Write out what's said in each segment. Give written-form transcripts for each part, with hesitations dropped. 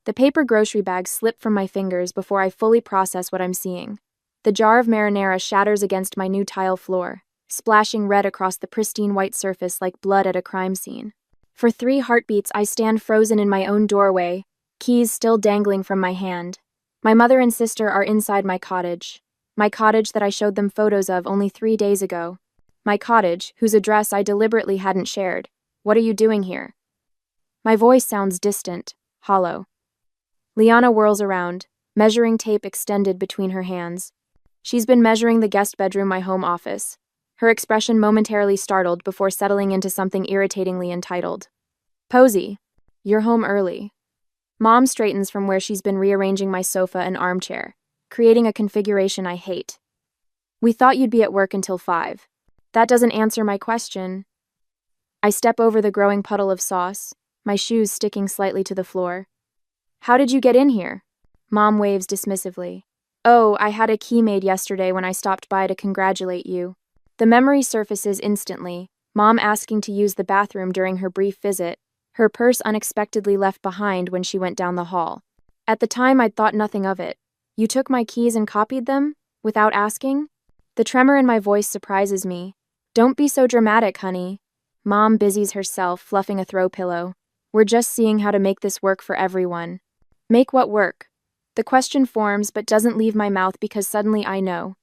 The paper grocery bags slip from my fingers before I fully process what I'm seeing. The jar of marinara shatters against my new tile floor, splashing red across the pristine white surface like blood at a crime scene. For 3 heartbeats, I stand frozen in my own doorway, keys still dangling from my hand. My mother and sister are inside my cottage that I showed them photos of only 3 days ago. My cottage, whose address I deliberately hadn't shared. What are you doing here? My voice sounds distant, hollow. Liana whirls around, measuring tape extended between her hands. She's been measuring the guest bedroom, my home office, her expression momentarily startled before settling into something irritatingly entitled. Posey, you're home early. Mom straightens from where she's been rearranging my sofa and armchair, creating a configuration I hate. We thought you'd be at work until 5. That doesn't answer my question. I step over the growing puddle of sauce, my shoes sticking slightly to the floor. How did you get in here? Mom waves dismissively. Oh, I had a key made yesterday when I stopped by to congratulate you. The memory surfaces instantly, Mom asking to use the bathroom during her brief visit, her purse unexpectedly left behind when she went down the hall. At the time, I'd thought nothing of it. You took my keys and copied them? Without asking? The tremor in my voice surprises me. Don't be so dramatic, honey. Mom busies herself, fluffing a throw pillow. We're just seeing how to make this work for everyone. Make what work? The question forms but doesn't leave my mouth because suddenly I know.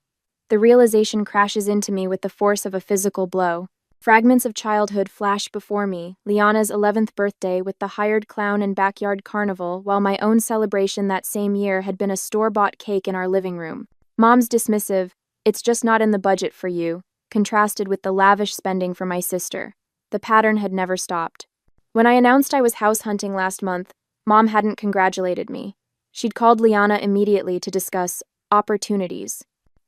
The realization crashes into me with the force of a physical blow. Fragments of childhood flash before me, Liana's 11th birthday with the hired clown and backyard carnival, while my own celebration that same year had been a store-bought cake in our living room. Mom's dismissive, it's just not in the budget for you, contrasted with the lavish spending for my sister. The pattern had never stopped. When I announced I was house hunting last month, Mom hadn't congratulated me. She'd called Liana immediately to discuss opportunities.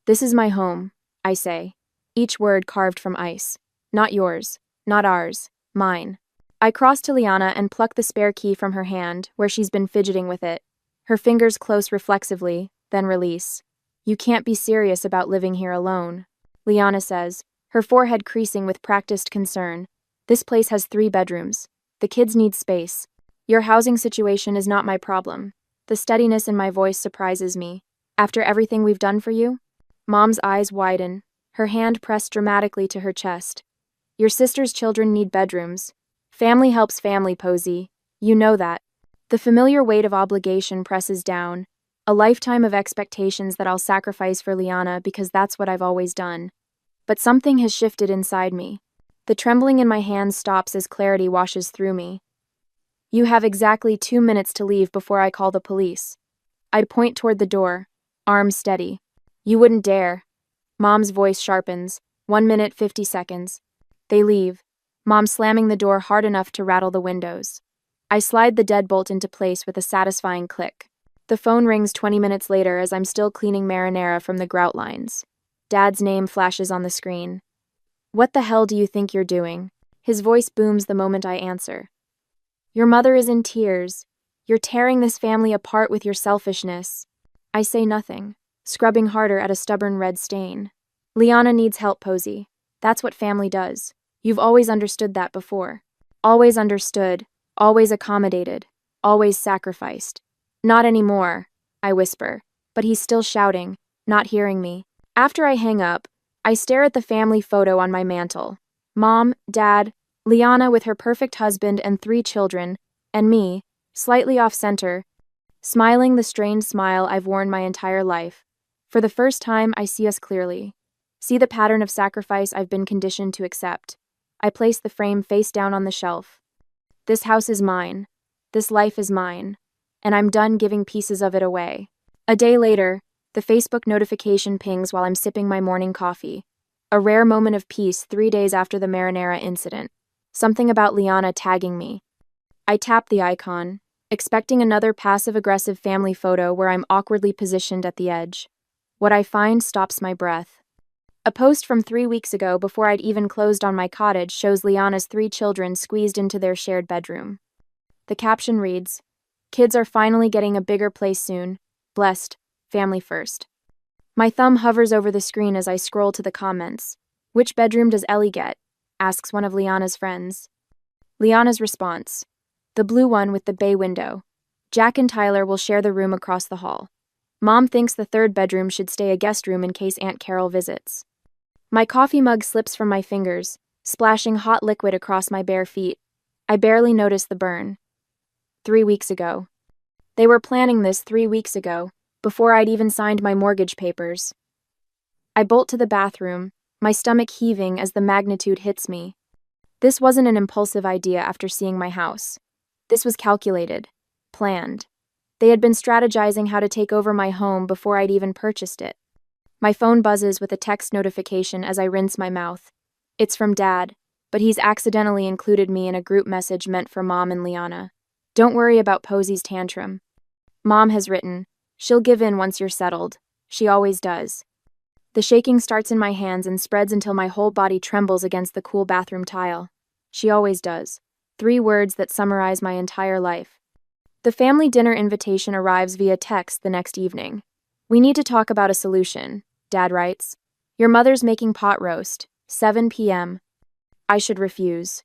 This is my home, I say, each word carved from ice. Not yours, not ours, mine. I cross to Liana and pluck the spare key from her hand, where she's been fidgeting with it. Her fingers close reflexively, then release. You can't be serious about living here alone, Liana says, her forehead creasing with practiced concern. This place has 3 bedrooms. The kids need space. Your housing situation is not my problem. The steadiness in my voice surprises me. After everything we've done for you? Mom's eyes widen, her hand pressed dramatically to her chest. Your sister's children need bedrooms. Family helps family, Posey. You know that. The familiar weight of obligation presses down, a lifetime of expectations that I'll sacrifice for Liana because that's what I've always done. But something has shifted inside me. The trembling in my hands stops as clarity washes through me. You have exactly 2 minutes to leave before I call the police. I'd point toward the door, arms steady. You wouldn't dare. Mom's voice sharpens. 1 minute, 50 seconds. They leave, Mom slamming the door hard enough to rattle the windows. I slide the deadbolt into place with a satisfying click. The phone rings 20 minutes later as I'm still cleaning marinara from the grout lines. Dad's name flashes on the screen. What the hell do you think you're doing? His voice booms the moment I answer. Your mother is in tears. You're tearing this family apart with your selfishness. I say nothing, scrubbing harder at a stubborn red stain. Liana needs help, Posey. That's what family does. You've always understood that before. Always understood, always accommodated, always sacrificed. Not anymore, I whisper, but he's still shouting, not hearing me. After I hang up, I stare at the family photo on my mantle. Mom, Dad, Liana with her perfect husband and 3 children, and me, slightly off-center, smiling the strained smile I've worn my entire life. For the first time, I see us clearly. See the pattern of sacrifice I've been conditioned to accept. I place the frame face down on the shelf. This house is mine. This life is mine. And I'm done giving pieces of it away. A day later, the Facebook notification pings while I'm sipping my morning coffee. A rare moment of peace 3 days after the marinara incident. Something about Liana tagging me. I tap the icon, expecting another passive-aggressive family photo where I'm awkwardly positioned at the edge. What I find stops my breath. A post from 3 weeks ago before I'd even closed on my cottage shows Liana's 3 children squeezed into their shared bedroom. The caption reads, "Kids are finally getting a bigger place soon. Blessed. Family first." My thumb hovers over the screen as I scroll to the comments. Which bedroom does Ellie get? Asks one of Liana's friends. Liana's response. The blue one with the bay window. Jack and Tyler will share the room across the hall. Mom thinks the third bedroom should stay a guest room in case Aunt Carol visits. My coffee mug slips from my fingers, splashing hot liquid across my bare feet. I barely notice the burn. 3 weeks ago. They were planning this 3 weeks ago, before I'd even signed my mortgage papers. I bolt to the bathroom, my stomach heaving as the magnitude hits me. This wasn't an impulsive idea after seeing my house. This was calculated, planned. They had been strategizing how to take over my home before I'd even purchased it. My phone buzzes with a text notification as I rinse my mouth. It's from Dad, but he's accidentally included me in a group message meant for Mom and Liana. Don't worry about Posey's tantrum. Mom has written, she'll give in once you're settled. She always does. The shaking starts in my hands and spreads until my whole body trembles against the cool bathroom tile. She always does. 3 words that summarize my entire life. The family dinner invitation arrives via text the next evening. We need to talk about a solution, Dad writes. Your mother's making pot roast, 7 p.m. I should refuse.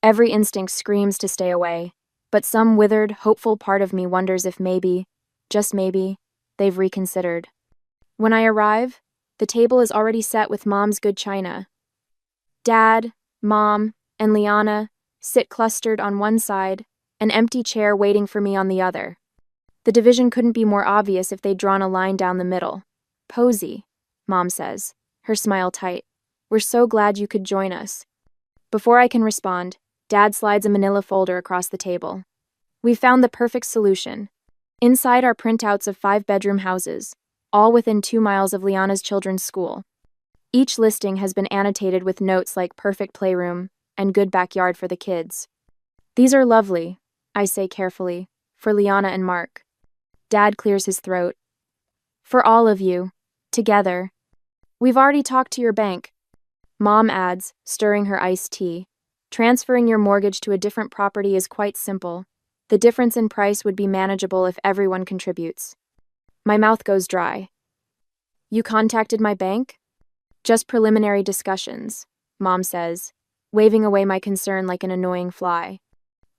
Every instinct screams to stay away, but some withered, hopeful part of me wonders if maybe, just maybe, they've reconsidered. When I arrive, the table is already set with Mom's good china. Dad, Mom, and Liana sit clustered on one side, an empty chair waiting for me on the other. The division couldn't be more obvious if they'd drawn a line down the middle. Posey, Mom says, her smile tight. We're so glad you could join us. Before I can respond, Dad slides a manila folder across the table. We've found the perfect solution. Inside are printouts of 5-bedroom houses, all within 2 miles of Liana's children's school. Each listing has been annotated with notes like perfect playroom and good backyard for the kids. These are lovely, I say carefully, for Liana and Mark. Dad clears his throat. For all of you, together. We've already talked to your bank. Mom adds, stirring her iced tea. Transferring your mortgage to a different property is quite simple. The difference in price would be manageable if everyone contributes. My mouth goes dry. You contacted my bank? Just preliminary discussions, Mom says, waving away my concern like an annoying fly.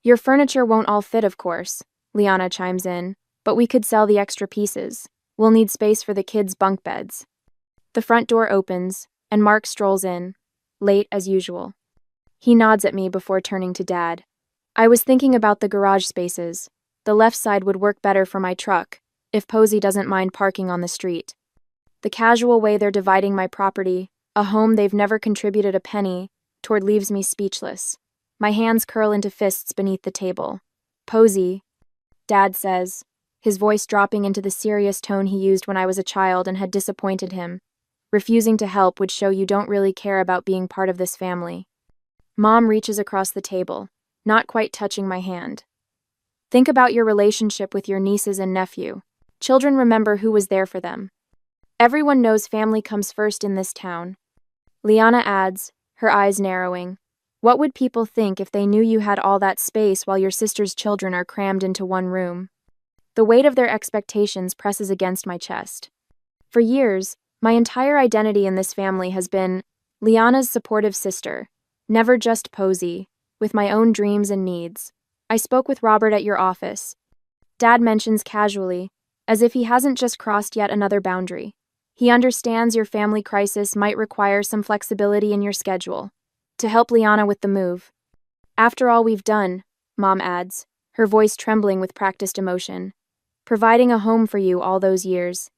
Your furniture won't all fit, of course, Liana chimes in, but we could sell the extra pieces. We'll need space for the kids' bunk beds. The front door opens, and Mark strolls in, late as usual. He nods at me before turning to Dad. I was thinking about the garage spaces. The left side would work better for my truck, if Posey doesn't mind parking on the street. The casual way they're dividing my property, a home they've never contributed a penny toward, leaves me speechless. My hands curl into fists beneath the table. Posey, Dad says, his voice dropping into the serious tone he used when I was a child and had disappointed him. Refusing to help would show you don't really care about being part of this family. Mom reaches across the table, not quite touching my hand. Think about your relationship with your nieces and nephew. Children remember who was there for them. Everyone knows family comes first in this town. Liana adds, her eyes narrowing. What would people think if they knew you had all that space while your sister's children are crammed into one room? The weight of their expectations presses against my chest. For years, my entire identity in this family has been Liana's supportive sister, never just Posey, with my own dreams and needs. I spoke with Robert at your office. Dad mentions casually, as if he hasn't just crossed yet another boundary. He understands your family crisis might require some flexibility in your schedule, to help Liana with the move. After all we've done, Mom adds, her voice trembling with practiced emotion, providing a home for you all those years.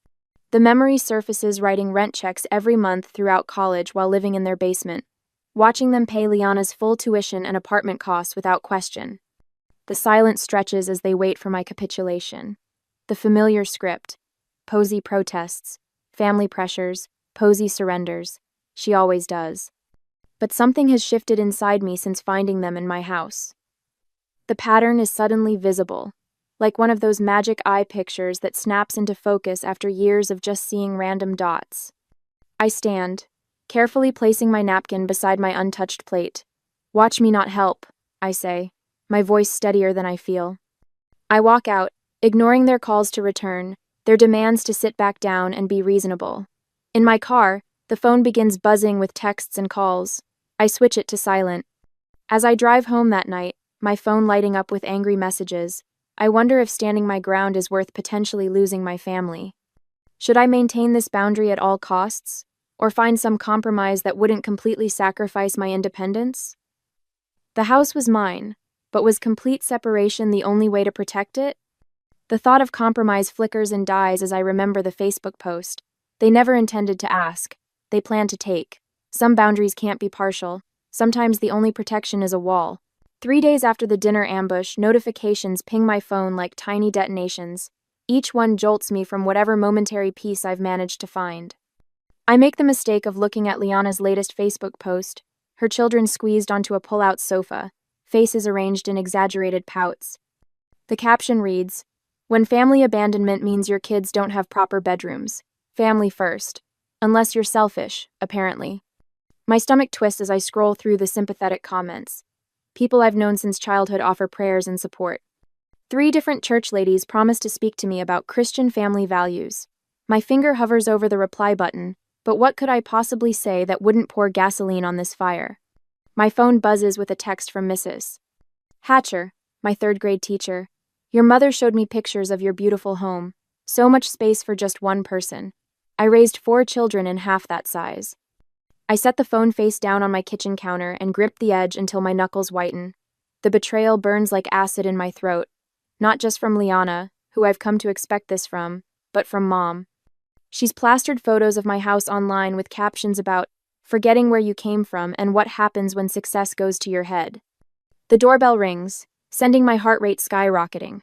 The memory surfaces writing rent checks every month throughout college while living in their basement, watching them pay Liana's full tuition and apartment costs without question. The silence stretches as they wait for my capitulation. The familiar script. Posey protests. Family pressures. Posey surrenders. She always does. But something has shifted inside me since finding them in my house. The pattern is suddenly visible, like one of those magic eye pictures that snaps into focus after years of just seeing random dots. I stand, carefully placing my napkin beside my untouched plate. Watch me not help, I say, my voice steadier than I feel. I walk out, ignoring their calls to return, their demands to sit back down and be reasonable. In my car, the phone begins buzzing with texts and calls. I switch it to silent. As I drive home that night, my phone lighting up with angry messages, I wonder if standing my ground is worth potentially losing my family. Should I maintain this boundary at all costs, or find some compromise that wouldn't completely sacrifice my independence? The house was mine, but was complete separation the only way to protect it? The thought of compromise flickers and dies as I remember the Facebook post. They never intended to ask. They planned to take. Some boundaries can't be partial. Sometimes the only protection is a wall. 3 days after the dinner ambush, notifications ping my phone like tiny detonations. Each one jolts me from whatever momentary peace I've managed to find. I make the mistake of looking at Liana's latest Facebook post, her children squeezed onto a pull-out sofa, faces arranged in exaggerated pouts. The caption reads, "When family abandonment means your kids don't have proper bedrooms. Family first. Unless you're selfish, apparently." My stomach twists as I scroll through the sympathetic comments. People I've known since childhood offer prayers and support. 3 different church ladies promise to speak to me about Christian family values. My finger hovers over the reply button, but what could I possibly say that wouldn't pour gasoline on this fire? My phone buzzes with a text from Mrs. Hatcher, my 3rd-grade teacher. "Your mother showed me pictures of your beautiful home. So much space for just one person. I raised 4 children in half that size." I set the phone face down on my kitchen counter and grip the edge until my knuckles whiten. The betrayal burns like acid in my throat, not just from Liana, who I've come to expect this from, but from Mom. She's plastered photos of my house online with captions about forgetting where you came from and what happens when success goes to your head. The doorbell rings, sending my heart rate skyrocketing.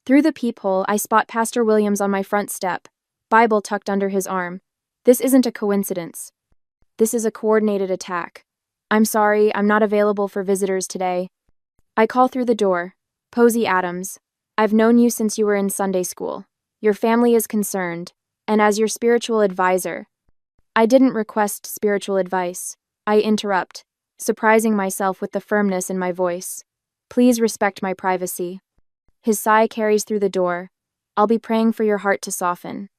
Through the peephole, I spot Pastor Williams on my front step, Bible tucked under his arm. This isn't a coincidence. This is a coordinated attack. "I'm sorry, I'm not available for visitors today." I call through the door. "Posey Adams, I've known you since you were in Sunday school. Your family is concerned, and as your spiritual advisor." I didn't request spiritual advice. I interrupt, surprising myself with the firmness in my voice. "Please respect my privacy." His sigh carries through the door. "I'll be praying for your heart to soften."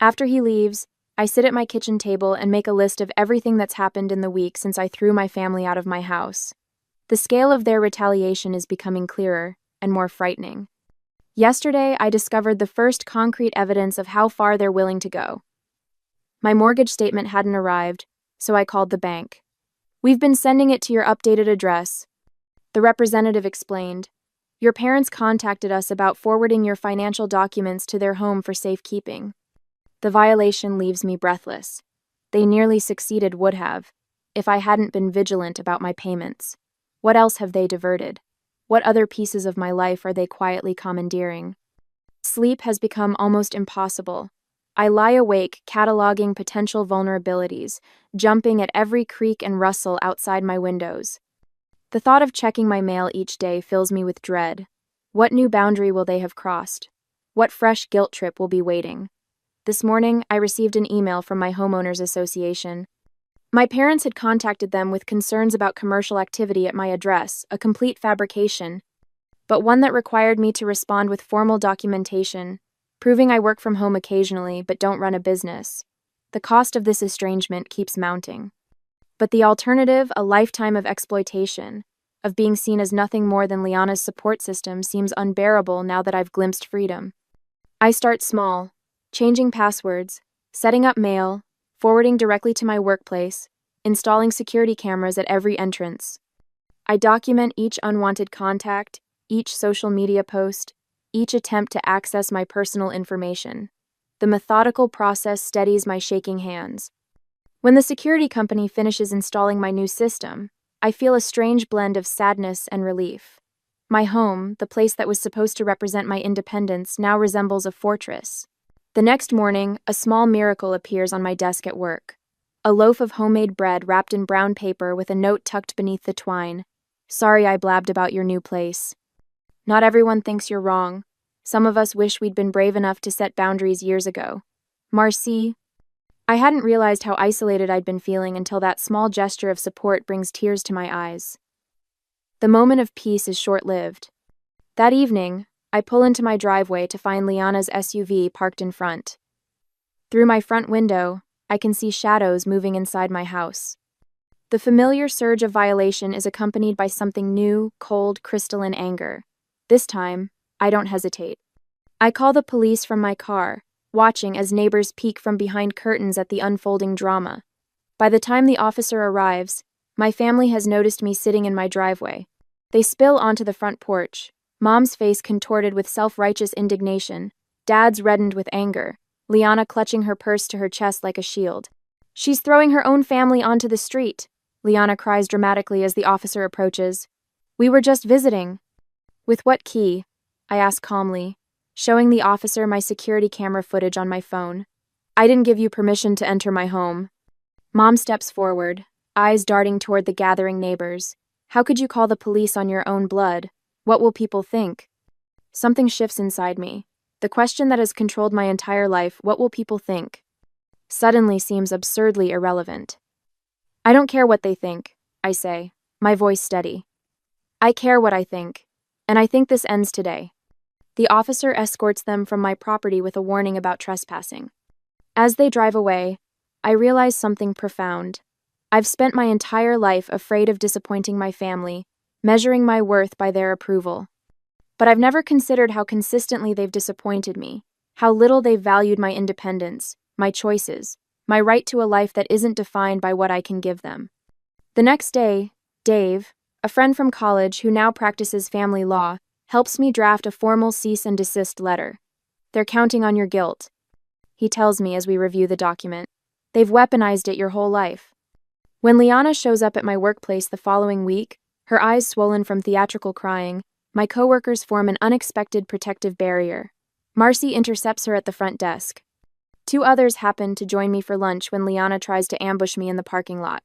After he leaves, I sit at my kitchen table and make a list of everything that's happened in the week since I threw my family out of my house. The scale of their retaliation is becoming clearer and more frightening. Yesterday, I discovered the first concrete evidence of how far they're willing to go. My mortgage statement hadn't arrived, so I called the bank. "We've been sending it to your updated address," the representative explained. "Your parents contacted us about forwarding your financial documents to their home for safekeeping." The violation leaves me breathless. They nearly succeeded, would have, if I hadn't been vigilant about my payments. What else have they diverted? What other pieces of my life are they quietly commandeering? Sleep has become almost impossible. I lie awake, cataloging potential vulnerabilities, jumping at every creak and rustle outside my windows. The thought of checking my mail each day fills me with dread. What new boundary will they have crossed? What fresh guilt trip will be waiting? This morning, I received an email from my homeowners association. My parents had contacted them with concerns about commercial activity at my address, a complete fabrication, but one that required me to respond with formal documentation, proving I work from home occasionally but don't run a business. The cost of this estrangement keeps mounting. But the alternative, a lifetime of exploitation, of being seen as nothing more than Liana's support system, seems unbearable now that I've glimpsed freedom. I start small, changing passwords, setting up mail, forwarding directly to my workplace, installing security cameras at every entrance. I document each unwanted contact, each social media post, each attempt to access my personal information. The methodical process steadies my shaking hands. When the security company finishes installing my new system, I feel a strange blend of sadness and relief. My home, the place that was supposed to represent my independence, now resembles a fortress. The next morning, a small miracle appears on my desk at work. A loaf of homemade bread wrapped in brown paper with a note tucked beneath the twine. "Sorry I blabbed about your new place. Not everyone thinks you're wrong. Some of us wish we'd been brave enough to set boundaries years ago. Marcy." I hadn't realized how isolated I'd been feeling until that small gesture of support brings tears to my eyes. The moment of peace is short-lived. That evening, I pull into my driveway to find Liana's SUV parked in front. Through my front window, I can see shadows moving inside my house. The familiar surge of violation is accompanied by something new, cold, crystalline anger. This time, I don't hesitate. I call the police from my car, watching as neighbors peek from behind curtains at the unfolding drama. By the time the officer arrives, my family has noticed me sitting in my driveway. They spill onto the front porch, Mom's face contorted with self-righteous indignation, Dad's reddened with anger, Liana clutching her purse to her chest like a shield. "She's throwing her own family onto the street," Liana cries dramatically as the officer approaches. "We were just visiting." "With what key?" I ask calmly, showing the officer my security camera footage on my phone. "I didn't give you permission to enter my home." Mom steps forward, eyes darting toward the gathering neighbors. "How could you call the police on your own blood? What will people think?" Something shifts inside me. The question that has controlled my entire life, what will people think, suddenly seems absurdly irrelevant. "I don't care what they think," I say, my voice steady. "I care what I think, and I think this ends today." The officer escorts them from my property with a warning about trespassing. As they drive away, I realize something profound. I've spent my entire life afraid of disappointing my family, measuring my worth by their approval. But I've never considered how consistently they've disappointed me, how little they've valued my independence, my choices, my right to a life that isn't defined by what I can give them. The next day, Dave, a friend from college who now practices family law, helps me draft a formal cease and desist letter. "They're counting on your guilt," he tells me as we review the document. "They've weaponized it your whole life." When Liana shows up at my workplace the following week, her eyes swollen from theatrical crying, my coworkers form an unexpected protective barrier. Marcy intercepts her at the front desk. Two others happen to join me for lunch when Liana tries to ambush me in the parking lot.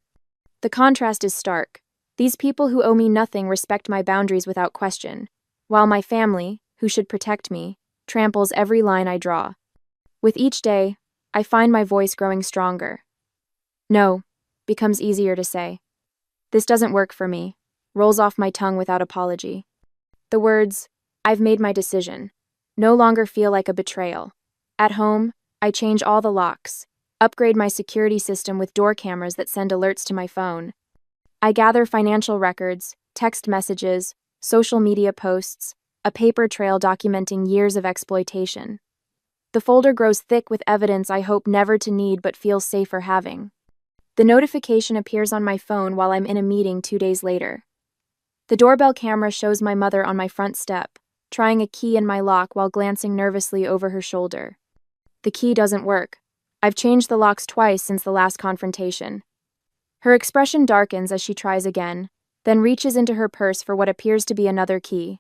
The contrast is stark. These people who owe me nothing respect my boundaries without question, while my family, who should protect me, tramples every line I draw. With each day, I find my voice growing stronger. "No," becomes easier to say. "This doesn't work for me," rolls off my tongue without apology. The words, "I've made my decision," no longer feel like a betrayal. At home, I change all the locks, upgrade my security system with door cameras that send alerts to my phone. I gather financial records, text messages, social media posts, a paper trail documenting years of exploitation. The folder grows thick with evidence I hope never to need but feel safer having. The notification appears on my phone while I'm in a meeting 2 days later. The doorbell camera shows my mother on my front step, trying a key in my lock while glancing nervously over her shoulder. The key doesn't work. I've changed the locks twice since the last confrontation. Her expression darkens as she tries again, then reaches into her purse for what appears to be another key.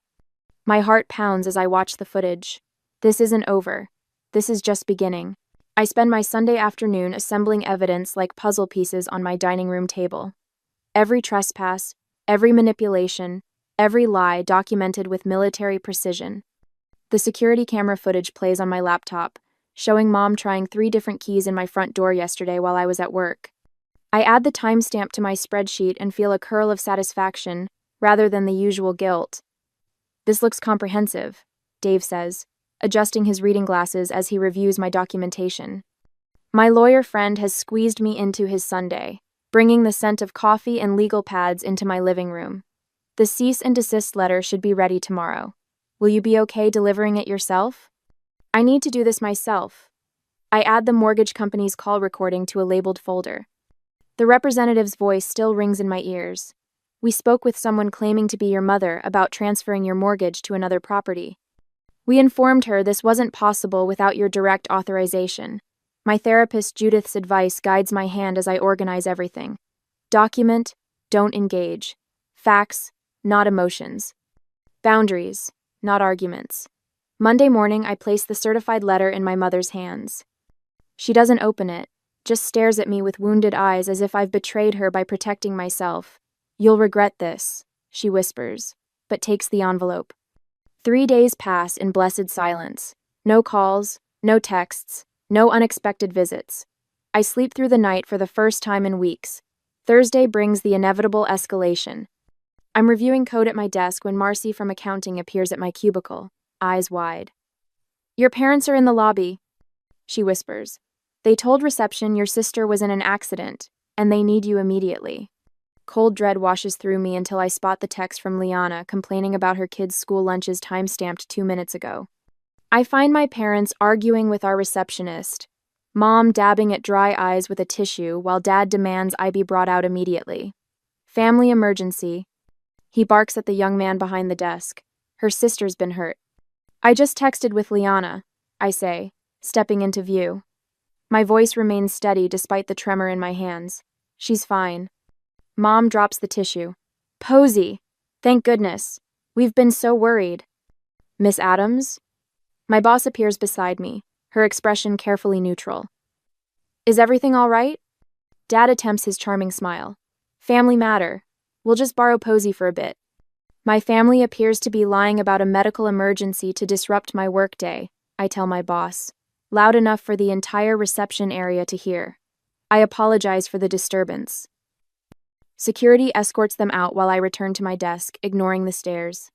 My heart pounds as I watch the footage. This isn't over. This is just beginning. I spend my Sunday afternoon assembling evidence like puzzle pieces on my dining room table. Every trespass, every manipulation, every lie documented with military precision. The security camera footage plays on my laptop, showing Mom trying 3 different keys in my front door yesterday while I was at work. I add the timestamp to my spreadsheet and feel a curl of satisfaction, rather than the usual guilt. "This looks comprehensive," Dave says, adjusting his reading glasses as he reviews my documentation. My lawyer friend has squeezed me into his Sunday, bringing the scent of coffee and legal pads into my living room. "The cease and desist letter should be ready tomorrow. Will you be okay delivering it yourself?" I need to do this myself. I add the mortgage company's call recording to a labeled folder. The representative's voice still rings in my ears. "We spoke with someone claiming to be your mother about transferring your mortgage to another property. We informed her this wasn't possible without your direct authorization. My therapist Judith's advice guides my hand as I organize everything. Document, don't engage. Facts, not emotions. Boundaries, not arguments." Monday morning, I place the certified letter in my mother's hands. She doesn't open it, just stares at me with wounded eyes as if I've betrayed her by protecting myself. "You'll regret this," she whispers, but takes the envelope. 3 days pass in blessed silence. No calls, no texts, no unexpected visits. I sleep through the night for the first time in weeks. Thursday brings the inevitable escalation. I'm reviewing code at my desk when Marcy from accounting appears at my cubicle, eyes wide. "Your parents are in the lobby," she whispers. "They told reception your sister was in an accident, and they need you immediately." Cold dread washes through me until I spot the text from Liana complaining about her kids' school lunches time-stamped 2 minutes ago. I find my parents arguing with our receptionist, Mom dabbing at dry eyes with a tissue while Dad demands I be brought out immediately. Family emergency. He barks at the young man behind the desk. Her sister's been hurt. I just texted with Liana, I say, stepping into view. My voice remains steady despite the tremor in my hands. She's fine. Mom drops the tissue. Posey! Thank goodness. We've been so worried. Miss Adams? My boss appears beside me, her expression carefully neutral. Is everything all right? Dad attempts his charming smile. Family matter. We'll just borrow Posey for a bit. My family appears to be lying about a medical emergency to disrupt my workday, I tell my boss, loud enough for the entire reception area to hear. I apologize for the disturbance. Security escorts them out while I return to my desk, ignoring the stares.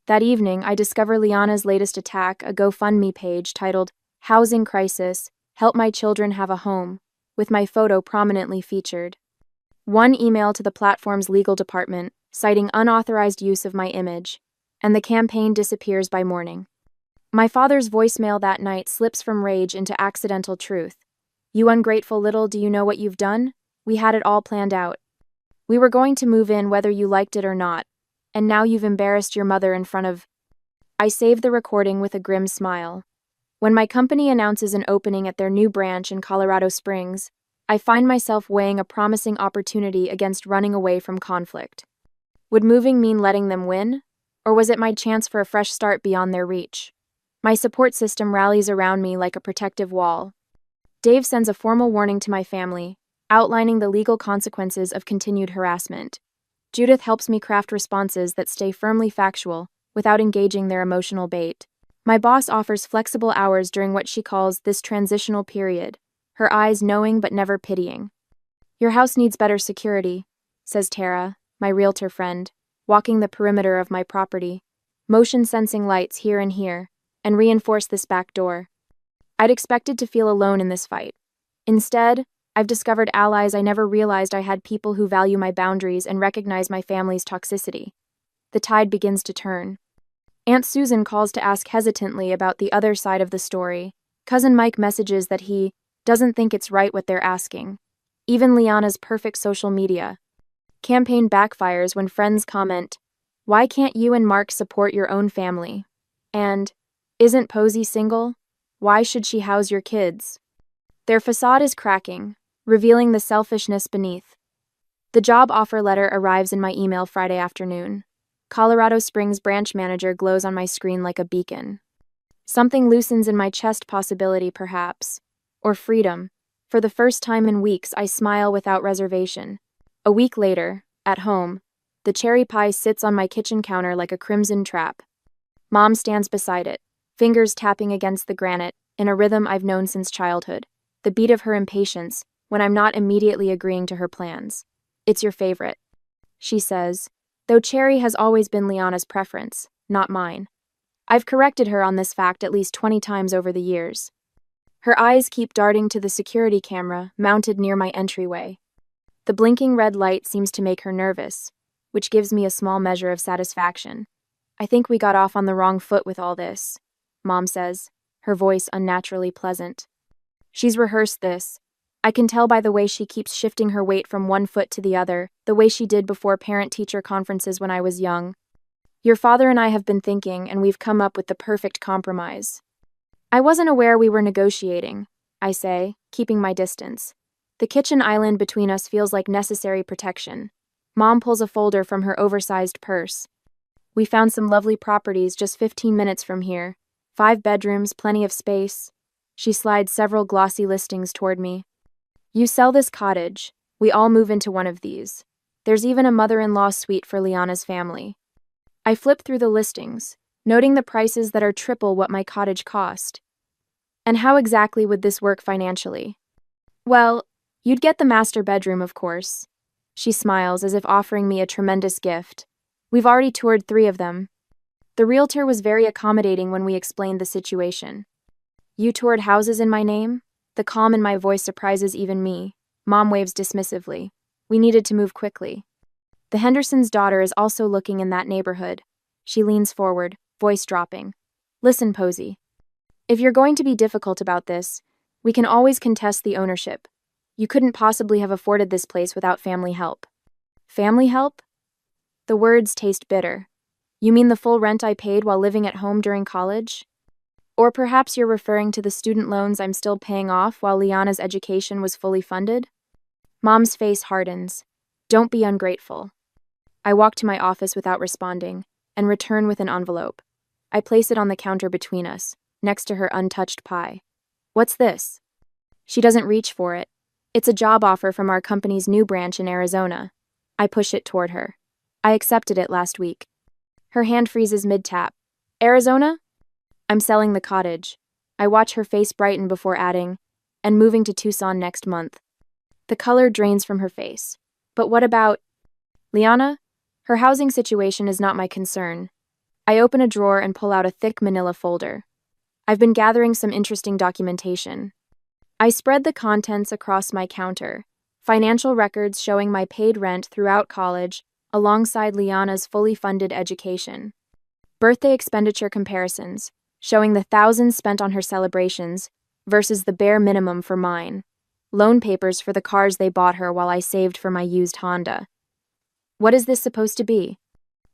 That evening, I discover Liana's latest attack, a GoFundMe page titled, Housing Crisis, Help My Children Have a Home, with my photo prominently featured. One email to the platform's legal department, citing unauthorized use of my image, and the campaign disappears by morning. My father's voicemail that night slips from rage into accidental truth. You ungrateful little, do you know what you've done? We had it all planned out. We were going to move in whether you liked it or not, and now you've embarrassed your mother in front of... I save the recording with a grim smile. When my company announces an opening at their new branch in Colorado Springs, I find myself weighing a promising opportunity against running away from conflict. Would moving mean letting them win? Or was it my chance for a fresh start beyond their reach? My support system rallies around me like a protective wall. Dave sends a formal warning to my family, outlining the legal consequences of continued harassment. Judith helps me craft responses that stay firmly factual, without engaging their emotional bait. My boss offers flexible hours during what she calls this transitional period, her eyes knowing but never pitying. Your house needs better security, says Tara, my realtor friend, walking the perimeter of my property. Motion-sensing lights here and here, and reinforce this back door. I'd expected to feel alone in this fight. Instead, I've discovered allies I never realized I had, people who value my boundaries and recognize my family's toxicity. The tide begins to turn. Aunt Susan calls to ask hesitantly about the other side of the story. Cousin Mike messages that he doesn't think it's right what they're asking. Even Liana's perfect social media campaign backfires when friends comment, "Why can't you and Mark support your own family?" And, "Isn't Posey single? Why should she house your kids?" Their facade is cracking, revealing the selfishness beneath. The job offer letter arrives in my email Friday afternoon. Colorado Springs branch manager glows on my screen like a beacon. Something loosens in my chest, possibility perhaps. Or freedom. For the first time in weeks, I smile without reservation. A week later, at home, the cherry pie sits on my kitchen counter like a crimson trap. Mom stands beside it, fingers tapping against the granite, in a rhythm I've known since childhood. The beat of her impatience, when I'm not immediately agreeing to her plans. It's your favorite, she says, though cherry has always been Liana's preference, not mine. I've corrected her on this fact at least 20 times over the years. Her eyes keep darting to the security camera mounted near my entryway. The blinking red light seems to make her nervous, which gives me a small measure of satisfaction. I think we got off on the wrong foot with all this, Mom says, her voice unnaturally pleasant. She's rehearsed this. I can tell by the way she keeps shifting her weight from one foot to the other, the way she did before parent-teacher conferences when I was young. Your father and I have been thinking, and we've come up with the perfect compromise. I wasn't aware we were negotiating, I say, keeping my distance. The kitchen island between us feels like necessary protection. Mom pulls a folder from her oversized purse. We found some lovely properties just 15 minutes from here. 5 bedrooms, plenty of space. She slides several glossy listings toward me. You sell this cottage, we all move into one of these. There's even a mother-in-law suite for Liana's family. I flip through the listings, noting the prices that are triple what my cottage cost. And how exactly would this work financially? Well, you'd get the master bedroom, of course. She smiles as if offering me a tremendous gift. We've already toured 3 of them. The realtor was very accommodating when we explained the situation. You toured houses in my name? The calm in my voice surprises even me. Mom waves dismissively. We needed to move quickly. The Hendersons' daughter is also looking in that neighborhood. She leans forward, voice dropping. Listen, Posey. If you're going to be difficult about this, we can always contest the ownership. You couldn't possibly have afforded this place without family help. Family help? The words taste bitter. You mean the full rent I paid while living at home during college? Or perhaps you're referring to the student loans I'm still paying off while Liana's education was fully funded? Mom's face hardens. Don't be ungrateful. I walk to my office without responding, and return with an envelope. I place it on the counter between us, next to her untouched pie. What's this? She doesn't reach for it. It's a job offer from our company's new branch in Arizona. I push it toward her. I accepted it last week. Her hand freezes mid-tap. Arizona? I'm selling the cottage. I watch her face brighten before adding, and moving to Tucson next month. The color drains from her face. But what about Liana? Her housing situation is not my concern. I open a drawer and pull out a thick manila folder. I've been gathering some interesting documentation. I spread the contents across my counter, financial records showing my paid rent throughout college, alongside Liana's fully funded education. Birthday expenditure comparisons, showing the thousands spent on her celebrations versus the bare minimum for mine. Loan papers for the cars they bought her while I saved for my used Honda. What is this supposed to be?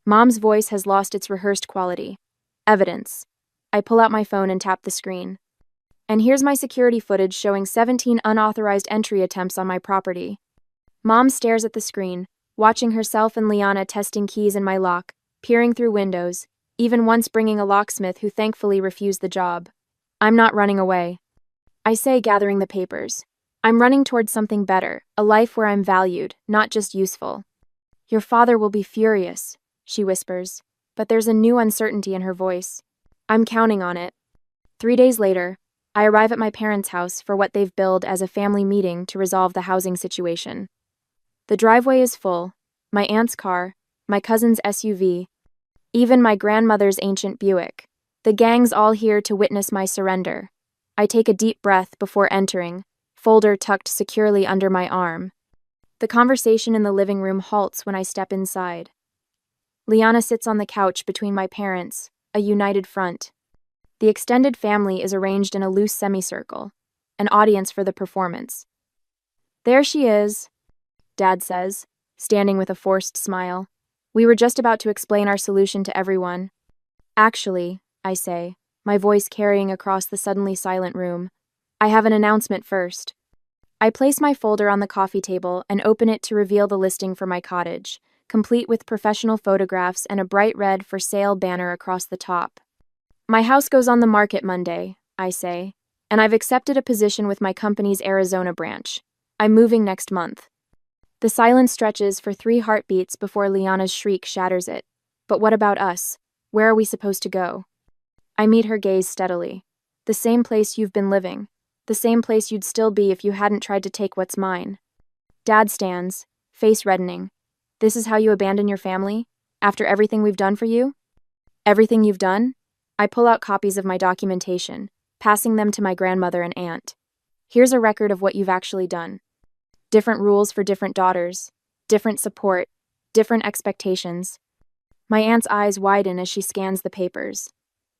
Mom's voice has lost its rehearsed quality. Evidence. I pull out my phone and tap the screen. And here's my security footage showing 17 unauthorized entry attempts on my property. Mom stares at the screen, watching herself and Liana testing keys in my lock, peering through windows, even once bringing a locksmith who thankfully refused the job. I'm not running away. I say, gathering the papers. I'm running towards something better, a life where I'm valued, not just useful. Your father will be furious, she whispers, but there's a new uncertainty in her voice. I'm counting on it. 3 days later, I arrive at my parents' house for what they've billed as a family meeting to resolve the housing situation. The driveway is full, my aunt's car, my cousin's SUV, even my grandmother's ancient Buick. The gang's all here to witness my surrender. I take a deep breath before entering, folder tucked securely under my arm. The conversation in the living room halts when I step inside. Liana sits on the couch between my parents, a united front. The extended family is arranged in a loose semicircle, an audience for the performance. There she is, Dad says, standing with a forced smile. We were just about to explain our solution to everyone. Actually, I say, my voice carrying across the suddenly silent room, I have an announcement first. I place my folder on the coffee table and open it to reveal the listing for my cottage, complete with professional photographs and a bright red for sale banner across the top. My house goes on the market Monday, I say, and I've accepted a position with my company's Arizona branch. I'm moving next month. The silence stretches for 3 heartbeats before Liana's shriek shatters it. But what about us? Where are we supposed to go? I meet her gaze steadily. The same place you've been living. The same place you'd still be if you hadn't tried to take what's mine. Dad stands, face reddening. This is how you abandon your family? After everything we've done for you? Everything you've done? I pull out copies of my documentation, passing them to my grandmother and aunt. Here's a record of what you've actually done. Different rules for different daughters, different support, different expectations. My aunt's eyes widen as she scans the papers.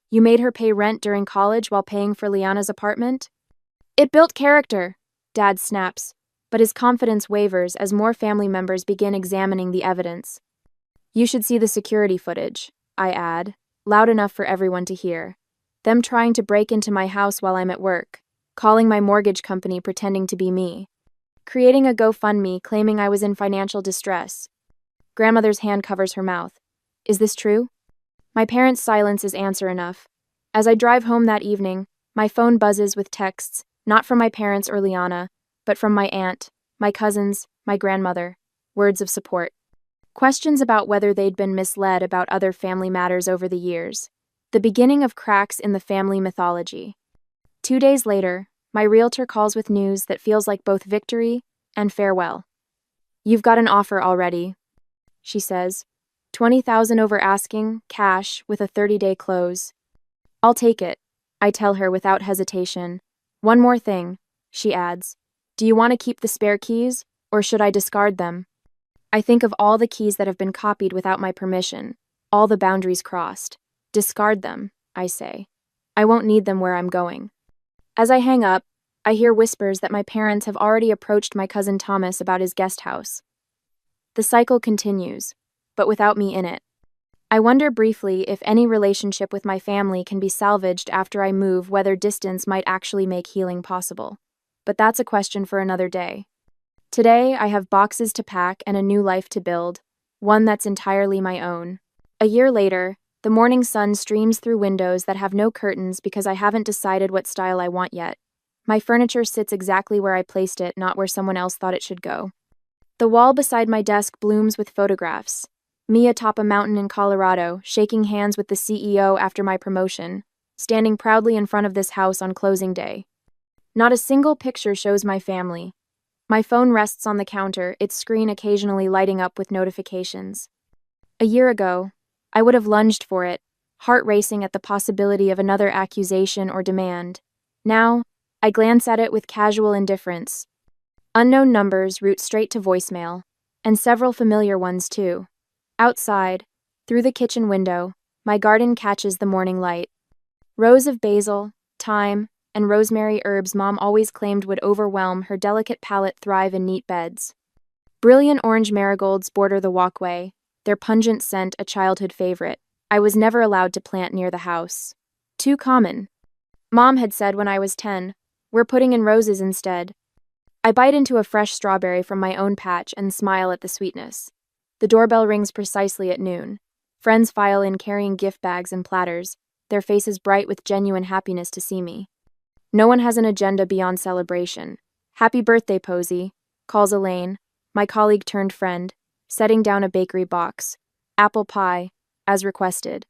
You made her pay rent during college while paying for Liana's apartment? It built character, Dad snaps, but his confidence wavers as more family members begin examining the evidence. You should see the security footage, I add, loud enough for everyone to hear. Them trying to break into my house while I'm at work, calling my mortgage company pretending to be me, creating a GoFundMe claiming I was in financial distress. Grandmother's hand covers her mouth. Is this true? My parents' silence is answer enough. As I drive home that evening, my phone buzzes with texts, not from my parents or Liana, but from my aunt, my cousins, my grandmother. Words of support. Questions about whether they'd been misled about other family matters over the years. The beginning of cracks in the family mythology. 2 days later, my realtor calls with news that feels like both victory and farewell. You've got an offer already, she says. $20,000 over asking, cash, with a 30-day close. I'll take it, I tell her without hesitation. One more thing, she adds. Do you want to keep the spare keys, or should I discard them? I think of all the keys that have been copied without my permission, all the boundaries crossed. Discard them, I say. I won't need them where I'm going. As I hang up, I hear whispers that my parents have already approached my cousin Thomas about his guest house. The cycle continues, but without me in it. I wonder briefly if any relationship with my family can be salvaged after I move, whether distance might actually make healing possible. But that's a question for another day. Today, I have boxes to pack and a new life to build, one that's entirely my own. A year later, the morning sun streams through windows that have no curtains because I haven't decided what style I want yet. My furniture sits exactly where I placed it, not where someone else thought it should go. The wall beside my desk blooms with photographs. Me atop a mountain in Colorado, shaking hands with the CEO after my promotion, standing proudly in front of this house on closing day. Not a single picture shows my family. My phone rests on the counter, its screen occasionally lighting up with notifications. A year ago, I would have lunged for it, heart racing at the possibility of another accusation or demand. Now, I glance at it with casual indifference. Unknown numbers route straight to voicemail, and several familiar ones too. Outside, through the kitchen window, my garden catches the morning light. Rows of basil, thyme, and rosemary herbs Mom always claimed would overwhelm her delicate palate thrive in neat beds. Brilliant orange marigolds border the walkway, their pungent scent a childhood favorite. I was never allowed to plant near the house. Too common. Mom had said when I was 10, "We're putting in roses instead." I bite into a fresh strawberry from my own patch and smile at the sweetness. The doorbell rings precisely at noon. Friends file in carrying gift bags and platters, their faces bright with genuine happiness to see me. No one has an agenda beyond celebration. "Happy birthday, Posey," calls Elaine, my colleague turned friend, setting down a bakery box. "Apple pie, as requested."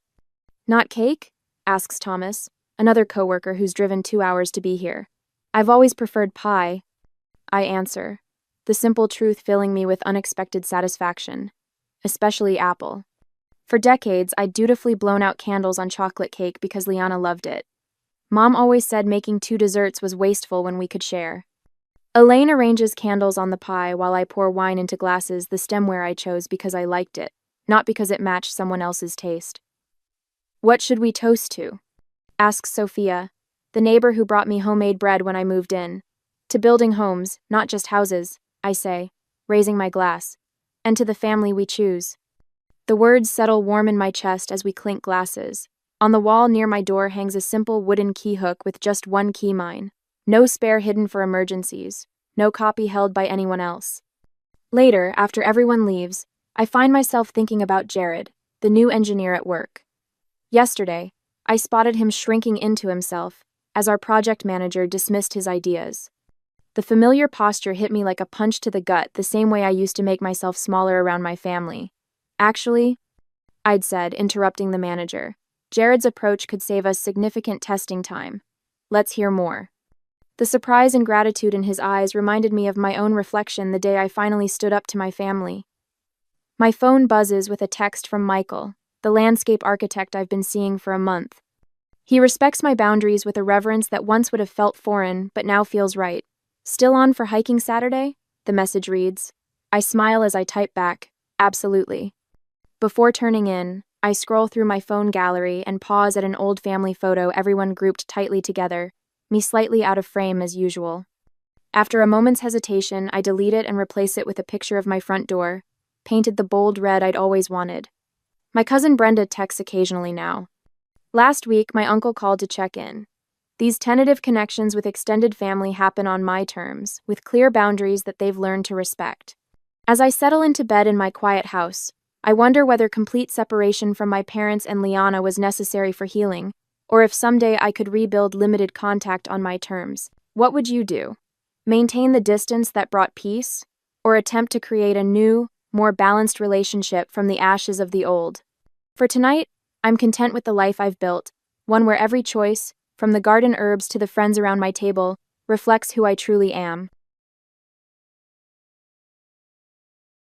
"Not cake?" asks Thomas, another coworker who's driven 2 hours to be here. "I've always preferred pie," I answer, the simple truth filling me with unexpected satisfaction. Especially apple. For decades, I'd dutifully blown out candles on chocolate cake because Liana loved it. Mom always said making 2 desserts was wasteful when we could share. Elaine arranges candles on the pie while I pour wine into glasses, the stemware I chose because I liked it, not because it matched someone else's taste. "What should we toast to?" asks Sophia, the neighbor who brought me homemade bread when I moved in. "To building homes, not just houses," I say, raising my glass. "And to the family we choose." The words settle warm in my chest as we clink glasses. On the wall near my door hangs a simple wooden key hook with just one key mine. No spare hidden for emergencies. No copy held by anyone else. Later, after everyone leaves, I find myself thinking about Jared, the new engineer at work. Yesterday, I spotted him shrinking into himself as our project manager dismissed his ideas. The familiar posture hit me like a punch to the gut, the same way I used to make myself smaller around my family. "Actually," I'd said, interrupting the manager, "Jared's approach could save us significant testing time. Let's hear more." The surprise and gratitude in his eyes reminded me of my own reflection the day I finally stood up to my family. My phone buzzes with a text from Michael, the landscape architect I've been seeing for a month. He respects my boundaries with a reverence that once would have felt foreign, but now feels right. "Still on for hiking Saturday?" the message reads. I smile as I type back, "Absolutely." Before turning in, I scroll through my phone gallery and pause at an old family photo, everyone grouped tightly together, me slightly out of frame as usual. After a moment's hesitation, I delete it and replace it with a picture of my front door, painted the bold red I'd always wanted. My cousin Brenda texts occasionally now. Last week, my uncle called to check in. These tentative connections with extended family happen on my terms, with clear boundaries that they've learned to respect. As I settle into bed in my quiet house, I wonder whether complete separation from my parents and Liana was necessary for healing, or if someday I could rebuild limited contact on my terms. What would you do? Maintain the distance that brought peace, or attempt to create a new, more balanced relationship from the ashes of the old? For tonight, I'm content with the life I've built, one where every choice, from the garden herbs to the friends around my table, reflects who I truly am.